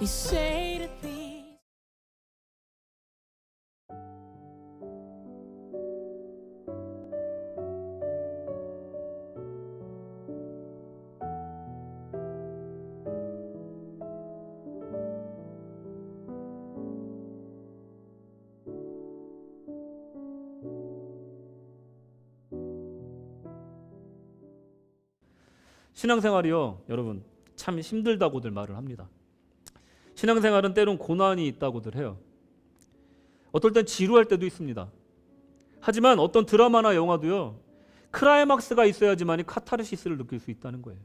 say to these. 신앙생활이요, 여러분 참 힘들다고들 말을 합니다. 신앙생활은 때론 고난이 있다고들 해요. 어떨 땐 지루할 때도 있습니다. 하지만 어떤 드라마나 영화도요, 클라이막스가 있어야지만 카타르시스를 느낄 수 있다는 거예요.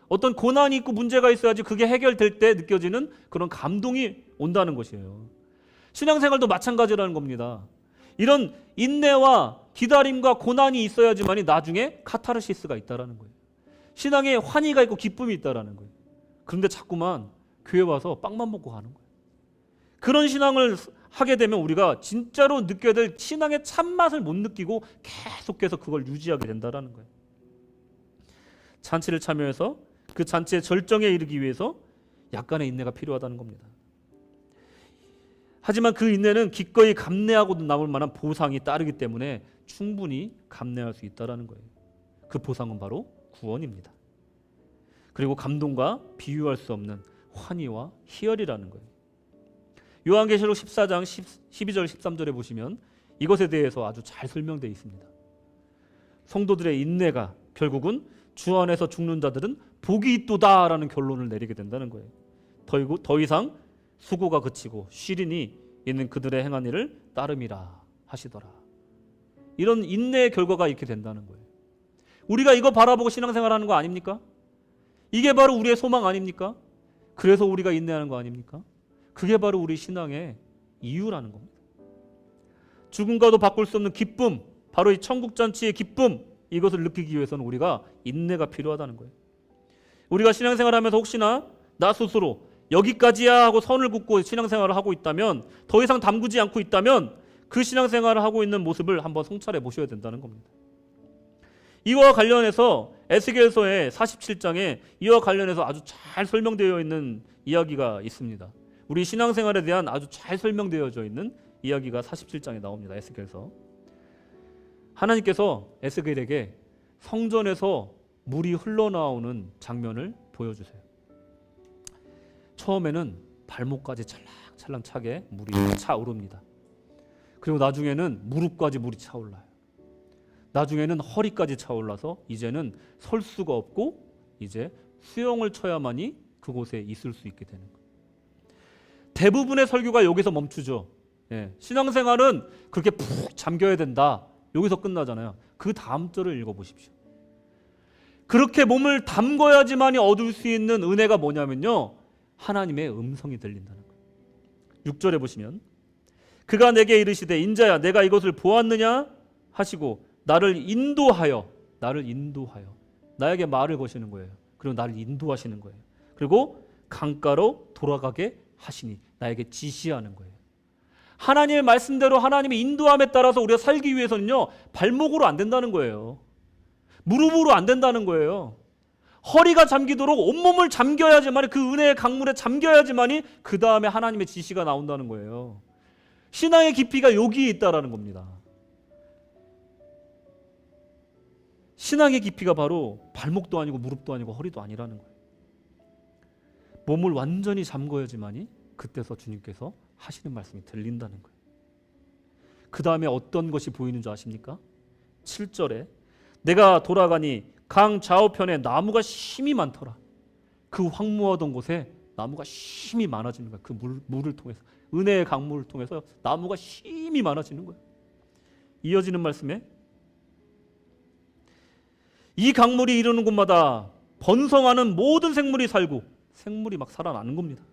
어떤 고난이 있고 문제가 있어야지 그게 해결될 때 느껴지는 그런 감동이 온다는 것이에요. 신앙생활도 마찬가지라는 겁니다. 이런 인내와 기다림과 고난이 있어야지만 나중에 카타르시스가 있다는 거예요. 신앙에 환희가 있고 기쁨이 있다는 거예요. 그런데 자꾸만 교회 와서 빵만 먹고 가는 거예요. 그런 신앙을 하게 되면 우리가 진짜로 느껴야 될 신앙의 참맛을 못 느끼고 계속해서 그걸 유지하게 된다는 거예요. 잔치를 참여해서 그 잔치의 절정에 이르기 위해서 약간의 인내가 필요하다는 겁니다. 하지만 그 인내는 기꺼이 감내하고도 남을 만한 보상이 따르기 때문에 충분히 감내할 수 있다는 거예요. 그 보상은 바로 구원입니다. 그리고 감동과 비유할 수 없는 환희와 희열이라는 거예요. 요한계시록 14장 12절 13절에 보시면 이것에 대해서 아주 잘 설명되어 있습니다. 성도들의 인내가 결국은 주 안에서 죽는 자들은 복이 있도다라는 결론을 내리게 된다는 거예요. 더 이상 수고가 그치고 쉴인이 있는 그들의 행한 일을 따름이라 하시더라. 이런 인내의 결과가 이렇게 된다는 거예요. 우리가 이거 바라보고 신앙생활하는 거 아닙니까? 이게 바로 우리의 소망 아닙니까? 그래서 우리가 인내하는 거 아닙니까? 그게 바로 우리 신앙의 이유라는 겁니다. 죽음과도 바꿀 수 없는 기쁨, 바로 이 천국잔치의 기쁨, 이것을 느끼기 위해서는 우리가 인내가 필요하다는 거예요. 우리가 신앙생활하면서 혹시나 나 스스로 여기까지야 하고 선을 긋고 신앙생활을 하고 있다면, 더 이상 담그지 않고 있다면 그 신앙생활을 하고 있는 모습을 한번 성찰해 보셔야 된다는 겁니다. 이와 관련해서 에스겔서의 47장에 이와 관련해서 아주 잘 설명되어 있는 이야기가 있습니다. 우리 신앙생활에 대한 아주 잘 설명되어져 있는 이야기가 47장에 나옵니다. 에스겔서. 하나님께서 에스겔에게 성전에서 물이 흘러나오는 장면을 보여주세요. 처음에는 발목까지 찰랑찰랑 차게 물이 차오릅니다. 그리고 나중에는 무릎까지 물이 차올라요. 나중에는 허리까지 차올라서 이제는 설 수가 없고 이제 수영을 쳐야만이 그곳에 있을 수 있게 되는 거예요. 대부분의 설교가 여기서 멈추죠. 신앙생활은 그렇게 푹 잠겨야 된다. 여기서 끝나잖아요. 그 다음 절을 읽어보십시오. 그렇게 몸을 담궈야지만이 얻을 수 있는 은혜가 뭐냐면요, 하나님의 음성이 들린다는 거예요. 6절에 보시면 그가 내게 이르시되 인자야 내가 이것을 보았느냐 하시고 나를 인도하여 나에게 말을 거시는 거예요. 그리고 나를 인도하시는 거예요. 그리고 강가로 돌아가게 하시니 나에게 지시하는 거예요. 하나님의 말씀대로 하나님의 인도함에 따라서 우리가 살기 위해서는요, 발목으로 안 된다는 거예요. 무릎으로 안 된다는 거예요. 허리가 잠기도록 온몸을 잠겨야지만, 그 은혜의 강물에 잠겨야지만이 그 다음에 하나님의 지시가 나온다는 거예요. 신앙의 깊이가 여기에 있다라는 겁니다. 신앙의 깊이가 바로 발목도 아니고 무릎도 아니고 허리도 아니라는 거예요. 몸을 완전히 잠궈야지만이 그때서 주님께서 하시는 말씀이 들린다는 거예요. 그 다음에 어떤 것이 보이는 줄 아십니까? 7절에 내가 돌아가니 강 좌우편에 나무가 심이 많더라. 그 황무하던 곳에 나무가 심이 많아지는 거예요. 그 물을 통해서, 은혜의 강물을 통해서 나무가 심이 많아지는 거예요. 이어지는 말씀에 이 강물이 이르는 곳마다 번성하는 모든 생물이 살고, 생물이 막 살아나는 겁니다.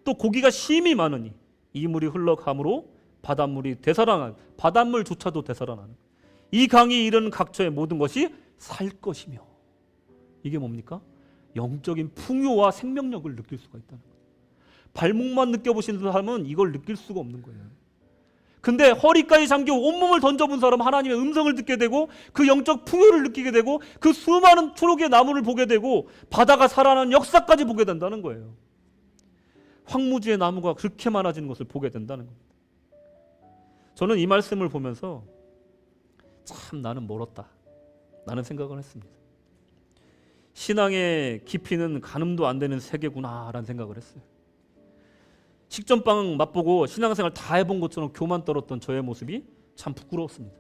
또 고기가 심이 많으니 이 물이 흘러감으로 바닷물이 되살아나는, 바닷물조차도 되살아나는, 이 강이 이르는 각처의 모든 것이 살 것이며. 이게 뭡니까? 영적인 풍요와 생명력을 느낄 수가 있다는 거예요. 발목만 느껴보시는 사람은 이걸 느낄 수가 없는 거예요. 근데 허리까지 잠겨 온몸을 던져본 사람은 하나님의 음성을 듣게 되고 그 영적 풍요를 느끼게 되고 그 수많은 초록의 나무를 보게 되고 바다가 살아나는 역사까지 보게 된다는 거예요. 황무지의 나무가 그렇게 많아지는 것을 보게 된다는 겁니다. 저는 이 말씀을 보면서 참 나는 멀었다 라는 생각을 했습니다. 신앙의 깊이는 가늠도 안 되는 세계구나 라는 생각을 했어요. 식전빵 맛보고 신앙생활 다 해본 것처럼 교만 떨었던 저의 모습이 참 부끄러웠습니다.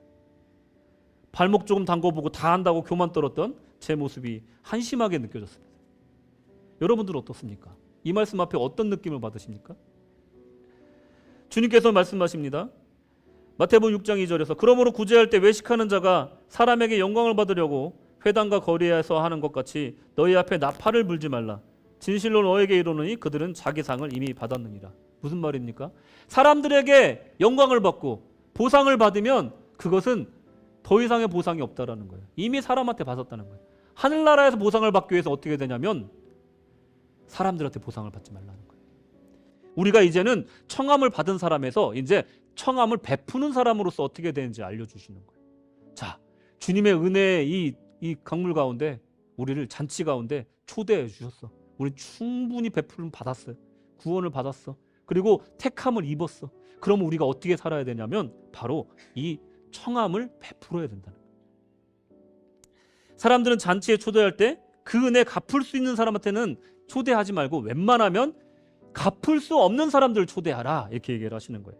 발목 조금 담궈보고 다 한다고 교만 떨었던 제 모습이 한심하게 느껴졌습니다. 여러분들은 어떻습니까? 이 말씀 앞에 어떤 느낌을 받으십니까? 주님께서 말씀하십니다. 마태복음 6장 2절에서 그러므로 구제할 때 외식하는 자가 사람에게 영광을 받으려고 회당과 거리에서 하는 것 같이 너희 앞에 나팔을 불지 말라. 진실로 너에게 이르노니 그들은 자기 상을 이미 받았느니라. 무슨 말입니까? 사람들에게 영광을 받고 보상을 받으면 그것은 더 이상의 보상이 없다라는 거예요. 이미 사람한테 받았다는 거예요. 하늘나라에서 보상을 받기 위해서 어떻게 되냐면 사람들한테 보상을 받지 말라는 거예요. 우리가 이제는 청함을 받은 사람에서 이제 청함을 베푸는 사람으로서 어떻게 되는지 알려주시는 거예요. 자, 주님의 은혜의 이 강물 가운데 우리를 잔치 가운데 초대해 주셨어. 우리 충분히 베풀음 받았어요. 구원을 받았어. 그리고 택함을 입었어. 그럼 우리가 어떻게 살아야 되냐면 바로 이 청함을 베풀어야 된다는 거예요. 사람들은 잔치에 초대할 때 그 은혜 갚을 수 있는 사람한테는 초대하지 말고 웬만하면 갚을 수 없는 사람들을 초대하라 이렇게 얘기를 하시는 거예요.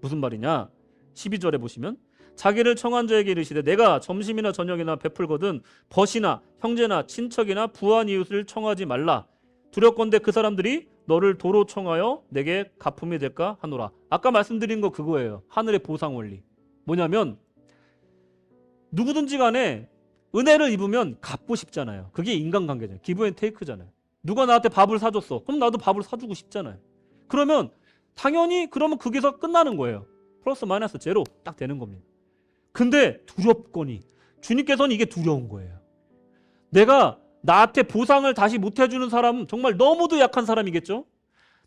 무슨 말이냐? 12절에 보시면 자기를 청한 자에게 이르시되 내가 점심이나 저녁이나 베풀거든 벗이나 형제나 친척이나 부한 이웃을 청하지 말라. 두렵건대 그 사람들이 너를 도로 청하여 내게 갚음이 될까 하노라. 아까 말씀드린 거 그거예요. 하늘의 보상 원리. 뭐냐면 누구든지 간에 은혜를 입으면 갚고 싶잖아요. 그게 인간관계잖아요. 기브 앤 테이크잖아요. 누가 나한테 밥을 사줬어. 그럼 나도 밥을 사주고 싶잖아요. 그러면 당연히 그러면 거기서 끝나는 거예요. 플러스 마이너스 제로 딱 되는 겁니다. 근데 두렵거니 주님께서는 이게 두려운 거예요. 내가 나한테 보상을 다시 못 해주는 사람은 정말 너무도 약한 사람이겠죠.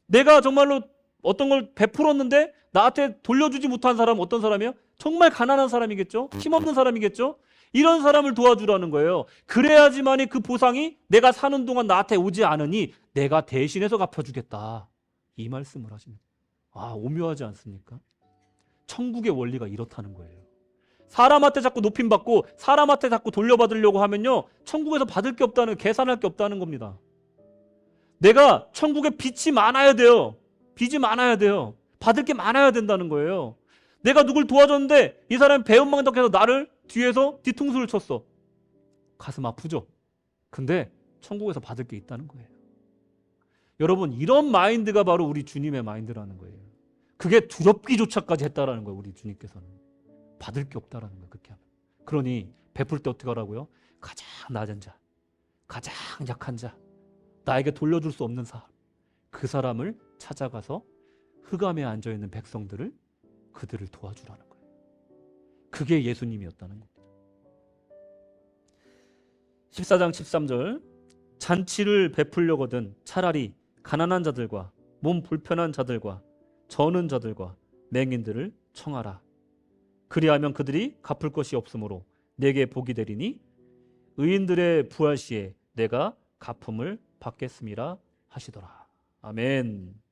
내가 정말로 어떤 걸 베풀었는데 나한테 돌려주지 못한 사람은 어떤 사람이에요? 정말 가난한 사람이겠죠. 힘없는 사람이겠죠. 이런 사람을 도와주라는 거예요. 그래야지만이 그 보상이 내가 사는 동안 나한테 오지 않으니 내가 대신해서 갚아주겠다. 이 말씀을 하십니다. 아, 오묘하지 않습니까? 천국의 원리가 이렇다는 거예요. 사람한테 자꾸 높임받고 사람한테 자꾸 돌려받으려고 하면요, 천국에서 받을 게 없다는, 계산할 게 없다는 겁니다. 내가 천국에 빚이 많아야 돼요. 빚이 많아야 돼요. 받을 게 많아야 된다는 거예요. 내가 누굴 도와줬는데 이 사람이 배은망덕해서 나를 뒤에서 뒤통수를 쳤어. 가슴 아프죠? 근데 천국에서 받을 게 있다는 거예요. 여러분, 이런 마인드가 바로 우리 주님의 마인드라는 거예요. 그게 두렵기조차까지 했다라는 거예요. 우리 주님께서는 받을 게 없다라는 거예요. 그렇게 하면. 그러니 베풀 때 어떻게 하라고요? 가장 낮은 자, 가장 약한 자, 나에게 돌려줄 수 없는 사람, 그 사람을 찾아가서 흑암에 앉아있는 백성들을, 그들을 도와주라는 거예요. 그게 예수님이었다는 겁니다. 14장 13절 잔치를 베풀려거든 차라리 가난한 자들과 몸 불편한 자들과 저는 자들과 맹인들을 청하라. 그리하면 그들이 갚을 것이 없으므로 내게 복이 되리니 의인들의 부활 시에 내가 갚음을 받겠음이라 하시더라. 아멘.